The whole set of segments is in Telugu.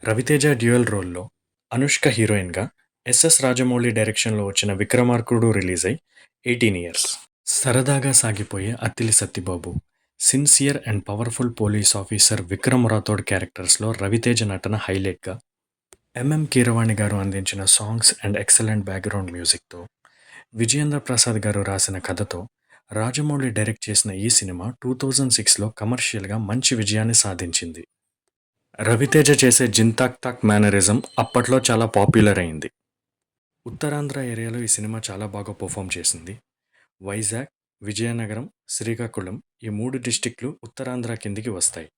రవితేజ డ్యూయల్ రోల్‌లో అనుష్క హీరోయిన్‌గా, ఎస్ఎస్ రాజమౌళి డైరెక్షన్‌లో వచ్చిన 'విక్రమార్కుడు' రిలీజ్ అయి 18 ఇయర్స్. సరదాగా సాగిపోయే Attili Sattibabu, sincere and powerful police officer Vikram Rathod క్యారెక్టర్స్‌లో రవితేజ నటన హైలైట్‌గా, ఎంఎం కీరవాణి గారు అందించిన సాంగ్స్ అండ్ ఎక్సలెంట్ బ్యాక్‌గ్రౌండ్ మ్యూజిక్‌తో, విజయేంద్ర ప్రసాద్ గారు రాసిన కథతో రాజమౌళి డైరెక్ట్ చేసిన ఈ సినిమా 2006లో కమర్షియల్‌గా మంచి విజయాన్ని సాధించింది. రవితేజ చేసే 'జింతాక్ తాక్' మేనరిజం అప్పట్లో చాలా పాపులర్ అయింది. ఉత్తరాంధ్ర ఏరియాలో ఈ సినిమా చాలా బాగా పెర్ఫార్మ్ చేసింది. వైజాగ్, విజయనగరం, శ్రీకాకుళం ఈ 3 డిస్ట్రిక్ట్‌లు ఉత్తరాంధ్ర కిందికి వస్తాయి.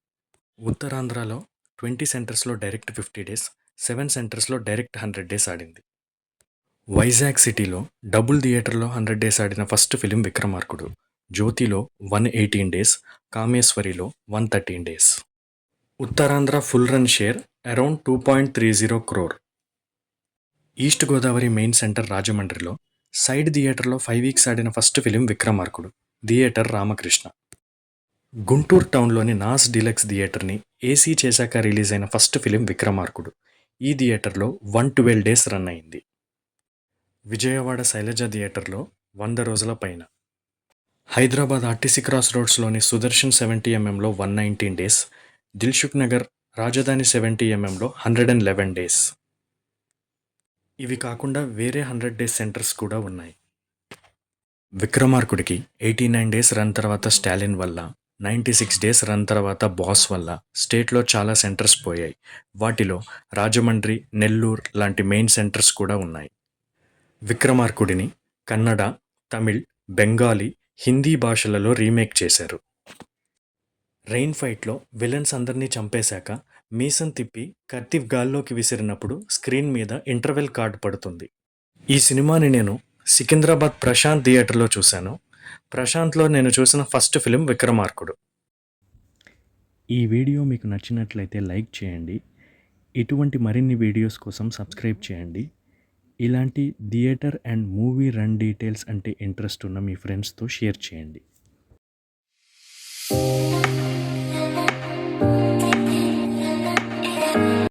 ఉత్తరాంధ్రలో 20 సెంటర్స్‌లో డైరెక్ట్ 50 డేస్, 7 సెంటర్స్‌లో డైరెక్ట్ 100 డేస్ ఆడింది. వైజాగ్ సిటీలో డబుల్ థియేటర్‌లో 100 డేస్ ఆడిన ఫస్ట్ ఫిల్మ్ 'విక్రమార్కుడు'. జ్యోతిలో 118 డేస్, కామేశ్వరిలో 113 days. Uttarandhra full run share around 2.30 crore. East Godavari main centre రాజమండ్రిలో సైడ్ థియేటర్లో 5 వీక్స్ ఆడిన first film 'Vikramarkudu'. Theatre Ramakrishna. Guntur టౌన్లోని నాస్ డీలక్స్ థియేటర్ని ఏసీ చేశాక రిలీజ్ అయిన ఫస్ట్ ఫిలిం 'విక్రమార్కుడు'. ఈ థియేటర్లో 112 డేస్ రన్ అయింది. విజయవాడ శైలజ థియేటర్లో 100 రోజుల పైన. హైదరాబాద్ ఆర్టీసీ క్రాస్ రోడ్స్లోని సుదర్శన్ 70mm లో 119 డేస్, దిల్సుఖ్ నగర్ రాజధాని 70mm లో 111 డేస్. ఇవి కాకుండా వేరే 100 డేస్ సెంటర్స్ కూడా ఉన్నాయి. విక్రమార్కుడికి 89 డేస్ రన్ తర్వాత స్టాలిన్ వల్ల, 96 డేస్ రన్ తర్వాత బాస్ వల్ల స్టేట్లో చాలా సెంటర్స్ పోయాయి. వాటిలో రాజమండ్రి, నెల్లూరు లాంటి మెయిన్ సెంటర్స్ కూడా ఉన్నాయి. విక్రమార్కుడిని కన్నడ, తమిళ్, బెంగాలీ, హిందీ భాషలలో రీమేక్ చేశారు. రెయిన్ ఫైట్లో విలన్స్ అందరినీ చంపేశాక మీసం తిప్పి కత్తి గాల్లోకి విసిరినప్పుడు స్క్రీన్ మీద ఇంటర్వెల్ కార్డ్ పడుతుంది. ఈ సినిమాని నేను సికింద్రాబాద్ ప్రశాంత్ థియేటర్లో చూశాను. ప్రశాంత్లో నేను చూసిన ఫస్ట్ ఫిలిం 'విక్రమార్కుడు'. ఈ వీడియో మీకు నచ్చినట్లయితే లైక్ చేయండి. ఇటువంటి మరిన్ని వీడియోస్ కోసం సబ్స్క్రైబ్ చేయండి. ఇలాంటి theatre and movie run details అంటే ఇంట్రెస్ట్ ఉన్న మీ ఫ్రెండ్స్తో షేర్ చేయండి.